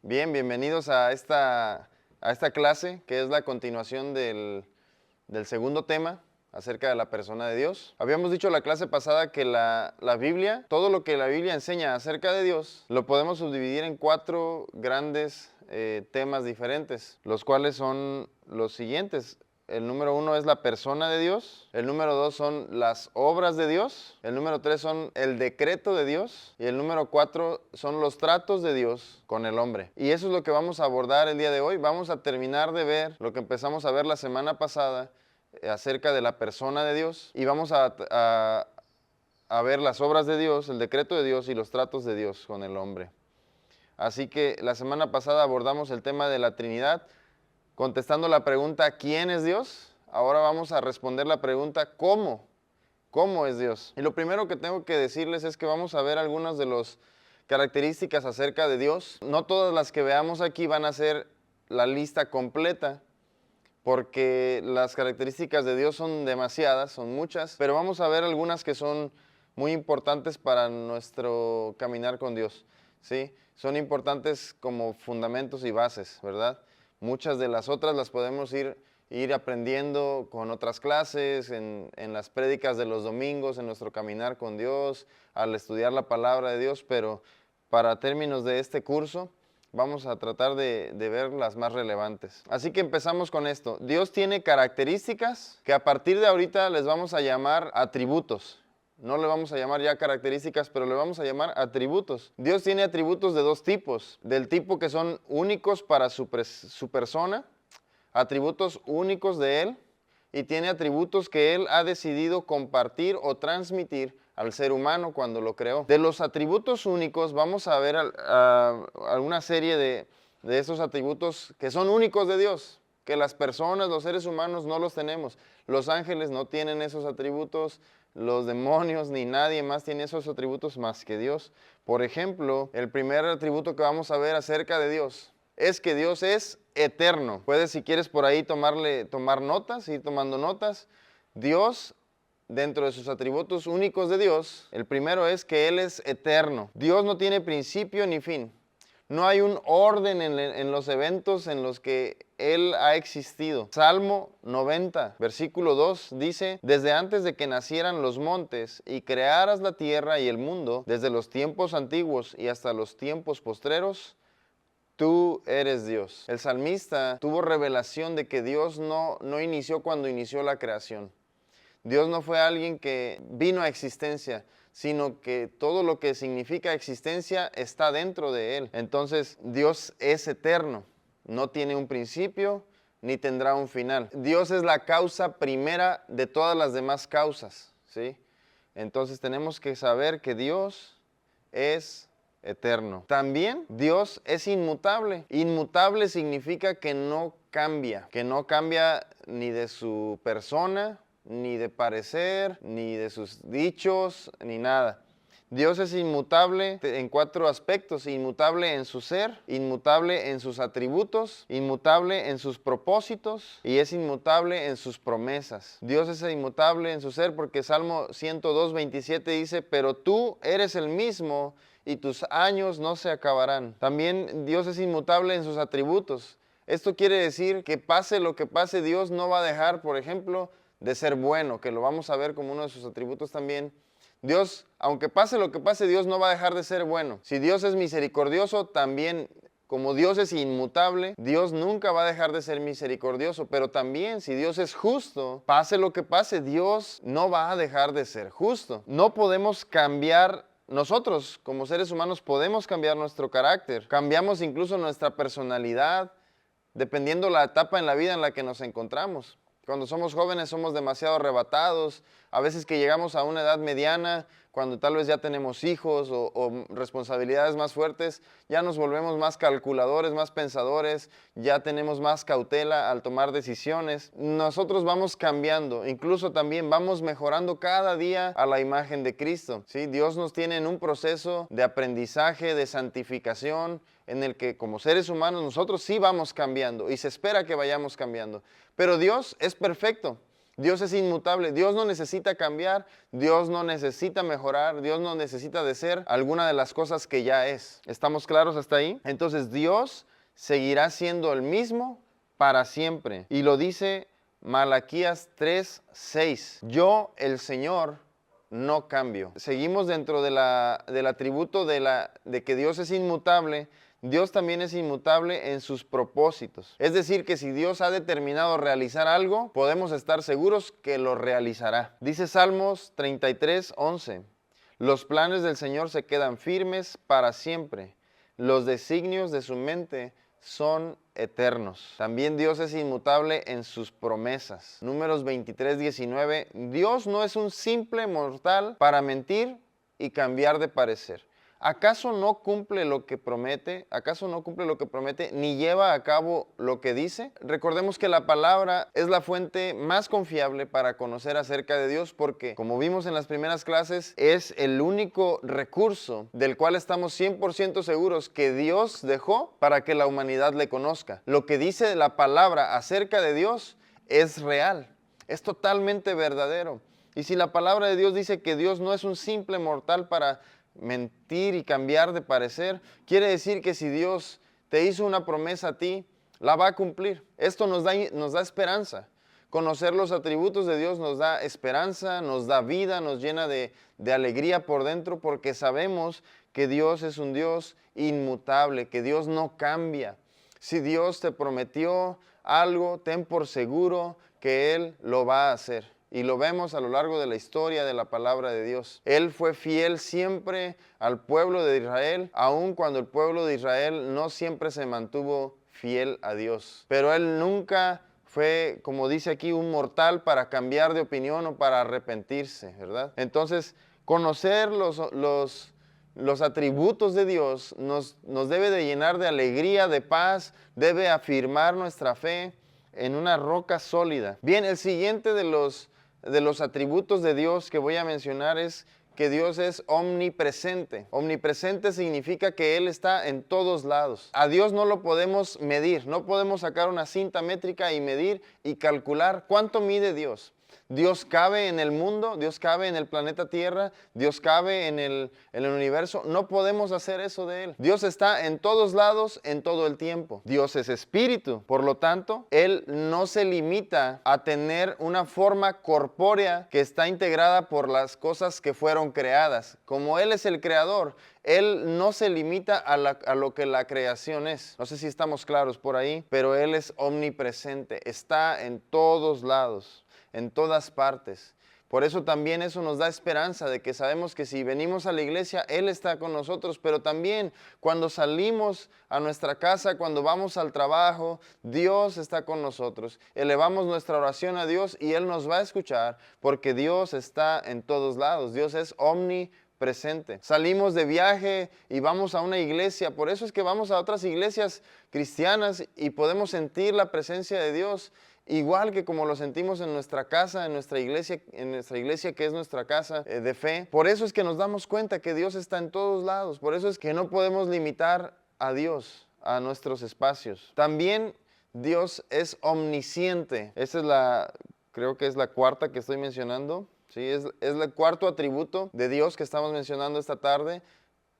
Bien, bienvenidos a esta clase que es la continuación del segundo tema acerca de la persona de Dios. Habíamos dicho la clase pasada que la Biblia, todo lo que la Biblia enseña acerca de Dios, lo podemos subdividir en cuatro grandes temas diferentes, los cuales son los siguientes. El número 1 es la persona de Dios, el número 2 son las obras de Dios, el número 3 son el decreto de Dios y el número 4 son los tratos de Dios con el hombre. Y eso es lo que vamos a abordar el día de hoy. Vamos a terminar de ver lo que empezamos a ver la semana pasada acerca de la persona de Dios y vamos a ver las obras de Dios, el decreto de Dios y los tratos de Dios con el hombre. Así que la semana pasada abordamos el tema de la Trinidad, contestando la pregunta ¿quién es Dios? Ahora vamos a responder la pregunta ¿cómo? ¿Cómo es Dios? Y lo primero que tengo que decirles es que vamos a ver algunas de las características acerca de Dios. No todas las que veamos aquí van a ser la lista completa, porque las características de Dios son demasiadas, son muchas, pero vamos a ver algunas que son muy importantes para nuestro caminar con Dios, ¿sí? Son importantes como fundamentos y bases, ¿verdad? Muchas de las otras las podemos ir aprendiendo con otras clases, en las prédicas de los domingos, en nuestro caminar con Dios, al estudiar la palabra de Dios, pero para términos de este curso, vamos a tratar de ver las más relevantes. Así que empezamos con esto. Dios tiene características que a partir de ahorita les vamos a llamar atributos. No le vamos a llamar ya características, pero le vamos a llamar atributos. Dios tiene atributos de dos tipos. Del tipo que son únicos para su persona, atributos únicos de Él, y tiene atributos que Él ha decidido compartir o transmitir al ser humano cuando lo creó. De los atributos únicos vamos a ver alguna serie de esos atributos que son únicos de Dios, que las personas, los seres humanos no los tenemos. Los ángeles no tienen esos atributos, los demonios ni nadie más tiene esos atributos más que Dios. Por ejemplo, el primer atributo que vamos a ver acerca de Dios es que Dios es eterno. Puedes, si quieres, por ahí tomar notas, ir tomando notas. Dios, dentro de sus atributos únicos de Dios, el primero es que Él es eterno. Dios no tiene principio ni fin. No hay un orden en los eventos en los que Él ha existido. Salmo 90, versículo 2 dice: desde antes de que nacieran los montes y crearas la tierra y el mundo, desde los tiempos antiguos y hasta los tiempos postreros, tú eres Dios. El salmista tuvo revelación de que Dios no inició cuando inició la creación. Dios no fue alguien que vino a existencia, sino que todo lo que significa existencia está dentro de Él. Entonces, Dios es eterno, no tiene un principio ni tendrá un final. Dios es la causa primera de todas las demás causas, ¿sí? Entonces tenemos que saber que Dios es eterno. También Dios es inmutable. Inmutable significa que no cambia ni de su persona, ni de parecer, ni de sus dichos, ni nada. Dios es inmutable en cuatro aspectos: inmutable en su ser, inmutable en sus atributos, inmutable en sus propósitos y es inmutable en sus promesas. Dios es inmutable en su ser porque Salmo 102, 27 dice: pero tú eres el mismo y tus años no se acabarán. También Dios es inmutable en sus atributos. Esto quiere decir que pase lo que pase, Dios no va a dejar, por ejemplo, de ser bueno, que lo vamos a ver como uno de sus atributos también. Dios, aunque pase lo que pase, Dios no va a dejar de ser bueno. Si Dios es misericordioso, también, como Dios es inmutable, Dios nunca va a dejar de ser misericordioso. Pero también, si Dios es justo, pase lo que pase, Dios no va a dejar de ser justo. No podemos cambiar. Nosotros, como seres humanos, podemos cambiar nuestro carácter. Cambiamos incluso nuestra personalidad, dependiendo la etapa en la vida en la que nos encontramos. Cuando somos jóvenes somos demasiado arrebatados. A veces que llegamos a una edad mediana, cuando tal vez ya tenemos hijos o responsabilidades más fuertes, ya nos volvemos más calculadores, más pensadores, ya tenemos más cautela al tomar decisiones. Nosotros vamos cambiando, incluso también vamos mejorando cada día a la imagen de Cristo, ¿sí? Dios nos tiene en un proceso de aprendizaje, de santificación, en el que como seres humanos nosotros sí vamos cambiando y se espera que vayamos cambiando. Pero Dios es perfecto. Dios es inmutable, Dios no necesita cambiar, Dios no necesita mejorar, Dios no necesita de ser alguna de las cosas que ya es. ¿Estamos claros hasta ahí? Entonces Dios seguirá siendo el mismo para siempre. Y lo dice Malaquías 3:6. Yo, el Señor, no cambio. Seguimos dentro del atributo de que Dios es inmutable. Dios también es inmutable en sus propósitos. Es decir, que si Dios ha determinado realizar algo, podemos estar seguros que lo realizará. Dice Salmos 33:11. Los planes del Señor se quedan firmes para siempre. Los designios de su mente son eternos. También Dios es inmutable en sus promesas. Números 23:19. Dios no es un simple mortal para mentir y cambiar de parecer. ¿Acaso no cumple lo que promete? ¿Acaso no cumple lo que promete ni lleva a cabo lo que dice? Recordemos que la palabra es la fuente más confiable para conocer acerca de Dios porque, como vimos en las primeras clases, es el único recurso del cual estamos 100% seguros que Dios dejó para que la humanidad le conozca. Lo que dice la palabra acerca de Dios es real, es totalmente verdadero. Y si la palabra de Dios dice que Dios no es un simple mortal para mentir y cambiar de parecer, quiere decir que si Dios te hizo una promesa a ti, la va a cumplir. Esto nos da esperanza. Conocer los atributos de Dios nos da esperanza, nos da vida, nos llena de alegría por dentro, porque sabemos que Dios es un Dios inmutable, que Dios no cambia. Si Dios te prometió algo, ten por seguro que Él lo va a hacer. Y lo vemos a lo largo de la historia de la palabra de Dios. Él fue fiel siempre al pueblo de Israel, aun cuando el pueblo de Israel no siempre se mantuvo fiel a Dios. Pero Él nunca fue, como dice aquí, un mortal para cambiar de opinión o para arrepentirse, ¿verdad? Entonces, conocer los atributos de Dios nos debe de llenar de alegría, de paz, debe afirmar nuestra fe en una roca sólida. Bien, el siguiente de los atributos de Dios que voy a mencionar es que Dios es omnipresente. Omnipresente significa que Él está en todos lados. A Dios no lo podemos medir, no podemos sacar una cinta métrica y medir y calcular cuánto mide Dios. Dios cabe en el mundo, Dios cabe en el planeta Tierra, Dios cabe en el universo. No podemos hacer eso de Él. Dios está en todos lados, en todo el tiempo. Dios es espíritu, por lo tanto, Él no se limita a tener una forma corpórea que está integrada por las cosas que fueron creadas. Como Él es el creador, Él no se limita a lo que la creación es. No sé si estamos claros por ahí, pero Él es omnipresente, está en todos lados, en todas partes. Por eso también eso nos da esperanza de que sabemos que si venimos a la iglesia, Él está con nosotros, pero también cuando salimos a nuestra casa, cuando vamos al trabajo, Dios está con nosotros. Elevamos nuestra oración a Dios y Él nos va a escuchar porque Dios está en todos lados. Dios es omnipresente. Salimos de viaje y vamos a una iglesia, por eso es que vamos a otras iglesias cristianas y podemos sentir la presencia de Dios. Igual que como lo sentimos en nuestra casa, en nuestra iglesia que es nuestra casa de fe. Por eso es que nos damos cuenta que Dios está en todos lados. Por eso es que no podemos limitar a Dios, a nuestros espacios. También Dios es omnisciente. Creo que es la cuarta que estoy mencionando. Sí, es el cuarto atributo de Dios que estamos mencionando esta tarde.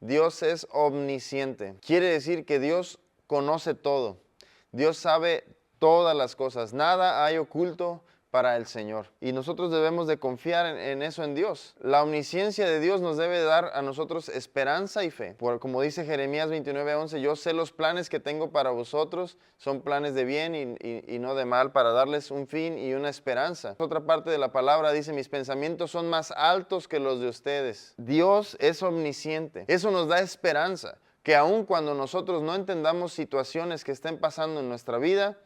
Dios es omnisciente. Quiere decir que Dios conoce todo. Dios sabe todas las cosas, nada hay oculto para el Señor. Y nosotros debemos de confiar en eso en Dios. La omnisciencia de Dios nos debe dar a nosotros esperanza y fe. Como dice Jeremías 29:11, yo sé los planes que tengo para vosotros, son planes de bien y no de mal, para darles un fin y una esperanza. Otra parte de la palabra dice, mis pensamientos son más altos que los de ustedes. Dios es omnisciente. Eso nos da esperanza, que aun cuando nosotros no entendamos situaciones que estén pasando en nuestra vida,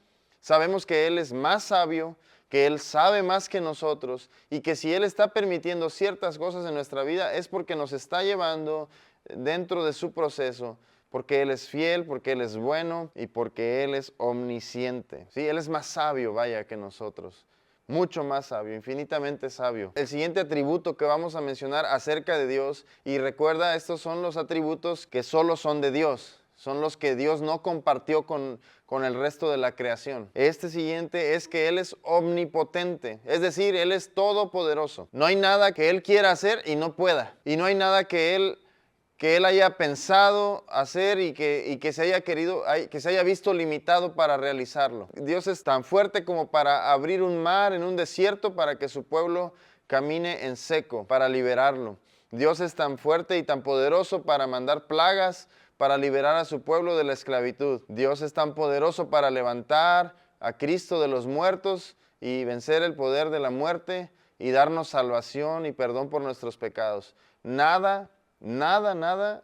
sabemos que Él es más sabio, que Él sabe más que nosotros y que si Él está permitiendo ciertas cosas en nuestra vida es porque nos está llevando dentro de su proceso, porque Él es fiel, porque Él es bueno y porque Él es omnisciente. Sí, Él es más sabio, vaya, que nosotros. Mucho más sabio, infinitamente sabio. El siguiente atributo que vamos a mencionar acerca de Dios, y recuerda, estos son los atributos que solo son de Dios. son los que Dios no compartió con el resto de la creación. Este siguiente es que Él es omnipotente, es decir, Él es todopoderoso. No hay nada que Él quiera hacer y no pueda. Y no hay nada que Él haya pensado hacer y que se haya querido, que se haya visto limitado para realizarlo. Dios es tan fuerte como para abrir un mar en un desierto para que su pueblo camine en seco, para liberarlo. Dios es tan fuerte y tan poderoso para mandar plagas, para liberar a su pueblo de la esclavitud. Dios es tan poderoso para levantar a Cristo de los muertos y vencer el poder de la muerte y darnos salvación y perdón por nuestros pecados. Nada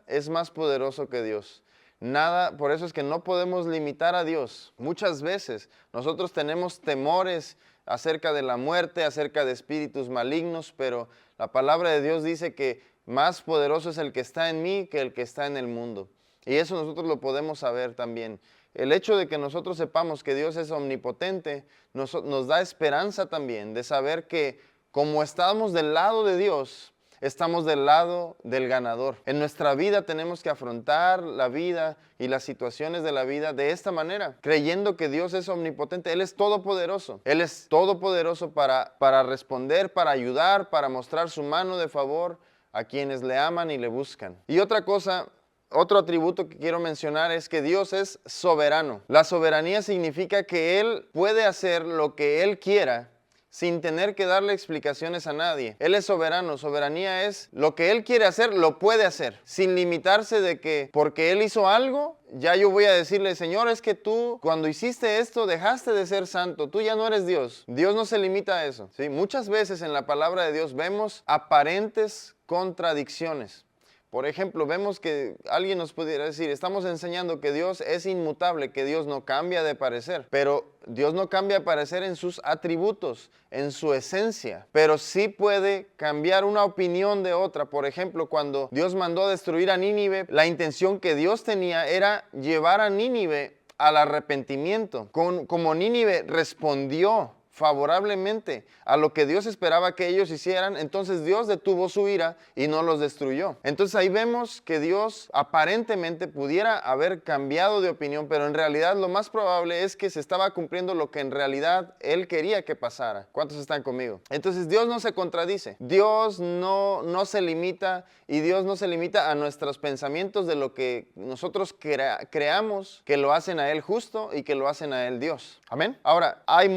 es más poderoso que Dios. Nada, por eso es que no podemos limitar a Dios. Muchas veces nosotros tenemos temores acerca de la muerte, acerca de espíritus malignos, pero la palabra de Dios dice que más poderoso es el que está en mí que el que está en el mundo. Y eso nosotros lo podemos saber también. El hecho de que nosotros sepamos que Dios es omnipotente nos da esperanza también de saber que como estamos del lado de Dios, estamos del lado del ganador. En nuestra vida tenemos que afrontar la vida y las situaciones de la vida de esta manera, creyendo que Dios es omnipotente. Él es todopoderoso. Él es todopoderoso para responder, para ayudar, para mostrar su mano de favor a quienes le aman y le buscan. Y otra cosa, otro atributo que quiero mencionar es que Dios es soberano. La soberanía significa que Él puede hacer lo que Él quiera sin tener que darle explicaciones a nadie. Él es soberano. Soberanía es lo que Él quiere hacer, lo puede hacer, sin limitarse de que porque Él hizo algo, ya yo voy a decirle, Señor, es que tú cuando hiciste esto dejaste de ser santo, tú ya no eres Dios. Dios no se limita a eso, ¿sí? Muchas veces en la palabra de Dios vemos aparentes contradicciones. Por ejemplo, vemos que alguien nos pudiera decir, estamos enseñando que Dios es inmutable, que Dios no cambia de parecer, pero Dios no cambia de parecer en sus atributos, en su esencia, pero sí puede cambiar una opinión de otra. Por ejemplo, cuando Dios mandó a destruir a Nínive, la intención que Dios tenía era llevar a Nínive al arrepentimiento. Como Nínive respondió favorablemente a lo que Dios esperaba que ellos hicieran, entonces Dios detuvo su ira y no los destruyó. Entonces ahí vemos que Dios aparentemente pudiera haber cambiado de opinión, pero en realidad lo más probable es que se estaba cumpliendo lo que en realidad Él quería que pasara. ¿Cuántos están conmigo? Entonces Dios no se contradice, Dios no se limita, y Dios no se limita a nuestros pensamientos de lo que nosotros creamos que lo hacen a Él justo y que lo hacen a Él Dios. Amén. Ahora, hay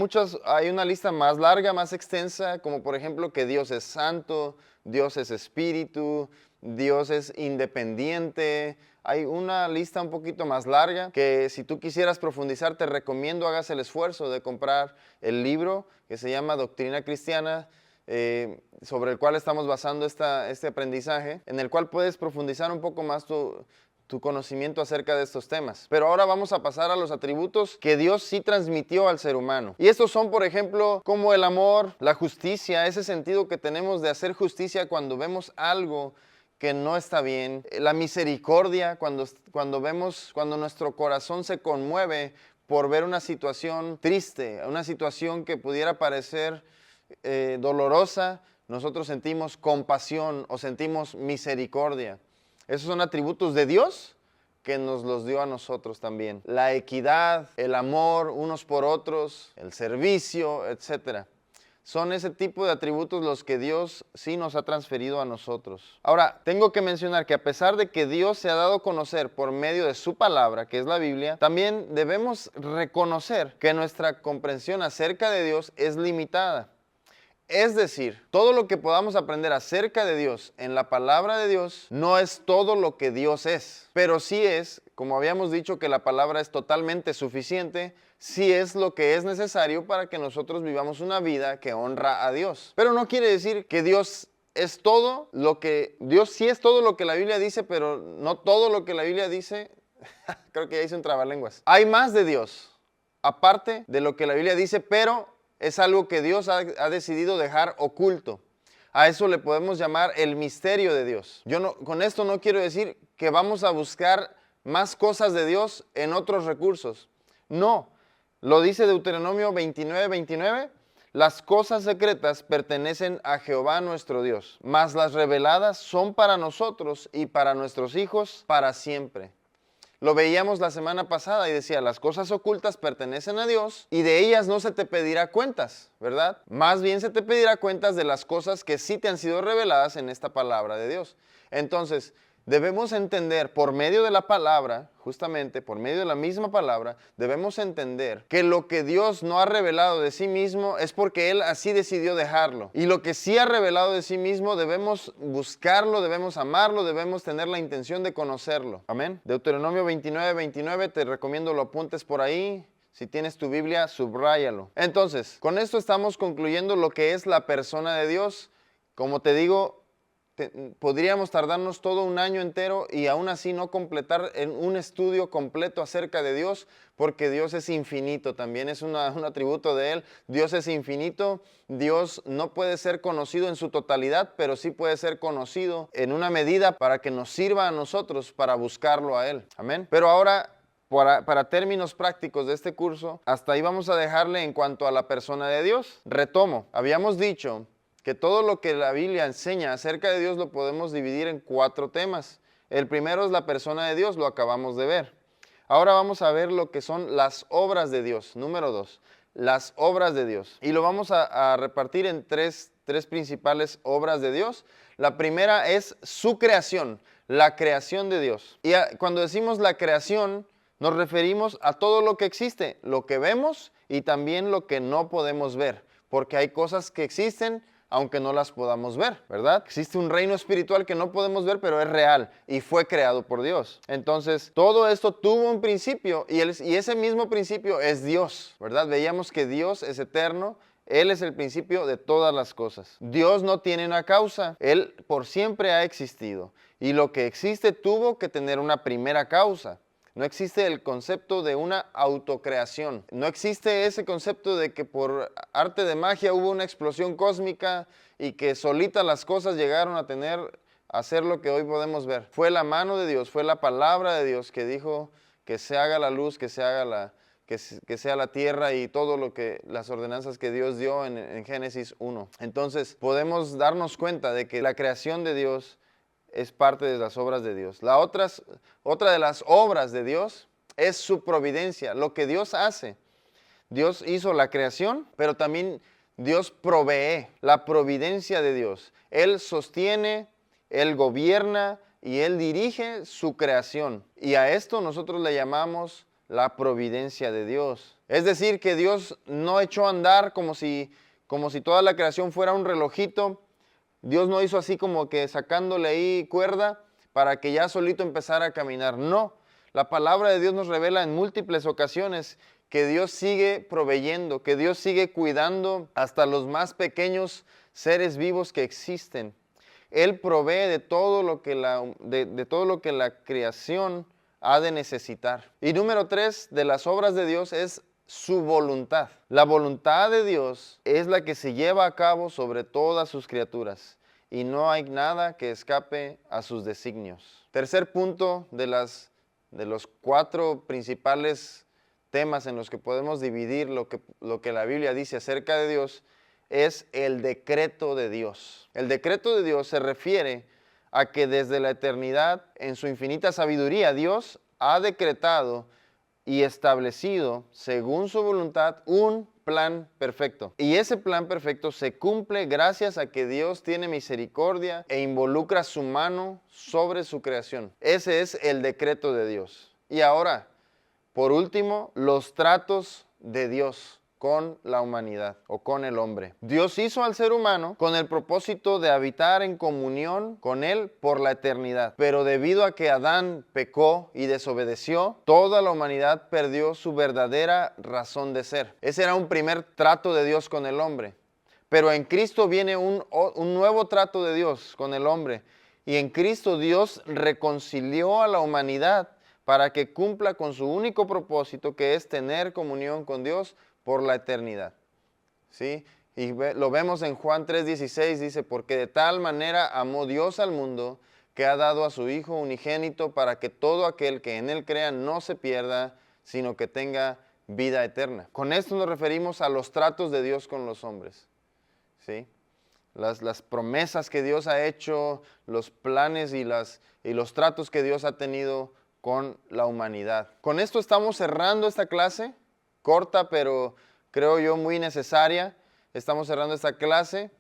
una lista más larga, más extensa, como por ejemplo que Dios es santo, Dios es espíritu, Dios es independiente. Hay una lista un poquito más larga que si tú quisieras profundizar, te recomiendo hagas el esfuerzo de comprar el libro que se llama Doctrina Cristiana, sobre el cual estamos basando este aprendizaje, en el cual puedes profundizar un poco más tu conocimiento acerca de estos temas. Pero ahora vamos a pasar a los atributos que Dios sí transmitió al ser humano. Y estos son, por ejemplo, como el amor, la justicia, ese sentido que tenemos de hacer justicia cuando vemos algo que no está bien, la misericordia cuando nuestro corazón se conmueve por ver una situación triste, una situación que pudiera parecer dolorosa, nosotros sentimos compasión o sentimos misericordia. Esos son atributos de Dios que nos los dio a nosotros también. La equidad, el amor unos por otros, el servicio, etc. Son ese tipo de atributos los que Dios sí nos ha transferido a nosotros. Ahora, tengo que mencionar que a pesar de que Dios se ha dado a conocer por medio de su palabra, que es la Biblia, también debemos reconocer que nuestra comprensión acerca de Dios es limitada. Es decir, todo lo que podamos aprender acerca de Dios en la palabra de Dios no es todo lo que Dios es, pero sí es, como habíamos dicho que la palabra es totalmente suficiente, sí es lo que es necesario para que nosotros vivamos una vida que honra a Dios. Pero no quiere decir que Dios es todo lo que, Dios sí es todo lo que la Biblia dice, pero no todo lo que la Biblia dice, creo que ya hice un trabalenguas. Hay más de Dios, aparte de lo que la Biblia dice, pero es algo que Dios ha decidido dejar oculto. A eso le podemos llamar el misterio de Dios. Con esto no quiero decir que vamos a buscar más cosas de Dios en otros recursos. No, lo dice Deuteronomio 29:29. Las cosas secretas pertenecen a Jehová nuestro Dios, mas las reveladas son para nosotros y para nuestros hijos para siempre. Lo veíamos la semana pasada y decía, las cosas ocultas pertenecen a Dios y de ellas no se te pedirá cuentas, ¿verdad? Más bien se te pedirá cuentas de las cosas que sí te han sido reveladas en esta palabra de Dios. Entonces, debemos entender por medio de la palabra, justamente por medio de la misma palabra, debemos entender que lo que Dios no ha revelado de sí mismo es porque Él así decidió dejarlo. Y lo que sí ha revelado de sí mismo debemos buscarlo, debemos amarlo, debemos tener la intención de conocerlo. Amén. Deuteronomio 29:29, te recomiendo lo apuntes por ahí. Si tienes tu Biblia, subráyalo. Entonces, con esto estamos concluyendo lo que es la persona de Dios. Como te digo, podríamos tardarnos todo un año entero y aún así no completar en un estudio completo acerca de Dios, porque Dios es infinito, también es un atributo de Él. Dios es infinito, Dios no puede ser conocido en su totalidad, pero sí puede ser conocido en una medida para que nos sirva a nosotros para buscarlo a Él. Amén. Pero ahora, para términos prácticos de este curso, hasta ahí vamos a dejarle en cuanto a la persona de Dios. Retomo, habíamos dicho que todo lo que la Biblia enseña acerca de Dios lo podemos dividir en 4 temas. El primero es la persona de Dios, lo acabamos de ver. Ahora vamos a ver lo que son las obras de Dios. Número 2, las obras de Dios. Y lo vamos a repartir en tres principales obras de Dios. La primera es su creación, la creación de Dios. Y cuando decimos la creación, nos referimos a todo lo que existe, lo que vemos y también lo que no podemos ver. Porque hay cosas que existen aunque no las podamos ver, ¿verdad? Existe un reino espiritual que no podemos ver, pero es real y fue creado por Dios. Entonces, todo esto tuvo un principio y ese mismo principio es Dios, ¿verdad? Veíamos que Dios es eterno, Él es el principio de todas las cosas. Dios no tiene una causa, Él por siempre ha existido y lo que existe tuvo que tener una primera causa. No existe el concepto de una autocreación. No existe ese concepto de que por arte de magia hubo una explosión cósmica y que solitas las cosas llegaron a ser lo que hoy podemos ver. Fue la mano de Dios, fue la palabra de Dios que dijo que se haga la luz, que sea la tierra y todo lo que las ordenanzas que Dios dio en Génesis 1. Entonces podemos darnos cuenta de que la creación de Dios es parte de las obras de Dios. Otra de las obras de Dios es su providencia, lo que Dios hace. Dios hizo la creación, pero también Dios provee, la providencia de Dios. Él sostiene, Él gobierna y Él dirige su creación. Y a esto nosotros le llamamos la providencia de Dios. Es decir, que Dios no echó a andar como si toda la creación fuera un relojito. Dios no hizo así como que sacándole ahí cuerda para que ya solito empezara a caminar. No, la palabra de Dios nos revela en múltiples ocasiones que Dios sigue proveyendo, que Dios sigue cuidando hasta los más pequeños seres vivos que existen. Él provee de todo lo que la creación ha de necesitar. Y número 3 de las obras de Dios es su voluntad. La voluntad de Dios es la que se lleva a cabo sobre todas sus criaturas y no hay nada que escape a sus designios. Tercer punto de los 4 principales temas en los que podemos dividir lo que la Biblia dice acerca de Dios es el decreto de Dios. El decreto de Dios se refiere a que desde la eternidad, en su infinita sabiduría, Dios ha decretado y establecido, según su voluntad, un plan perfecto. Y ese plan perfecto se cumple gracias a que Dios tiene misericordia e involucra su mano sobre su creación. Ese es el decreto de Dios. Y ahora, por último, los tratos de Dios con la humanidad o con el hombre. Dios hizo al ser humano con el propósito de habitar en comunión con Él por la eternidad. Pero debido a que Adán pecó y desobedeció, toda la humanidad perdió su verdadera razón de ser. Ese era un primer trato de Dios con el hombre. Pero en Cristo viene un nuevo trato de Dios con el hombre. Y en Cristo Dios reconcilió a la humanidad para que cumpla con su único propósito, que es tener comunión con Dios por la eternidad. ¿Sí? Y lo vemos en Juan 3:16, dice, porque de tal manera amó Dios al mundo, que ha dado a su Hijo unigénito para que todo aquel que en Él crea no se pierda, sino que tenga vida eterna. Con esto nos referimos a los tratos de Dios con los hombres. ¿Sí? Las promesas que Dios ha hecho, los planes y los tratos que Dios ha tenido con la humanidad. Con esto estamos cerrando esta clase, corta pero creo yo muy necesaria. Estamos cerrando esta clase.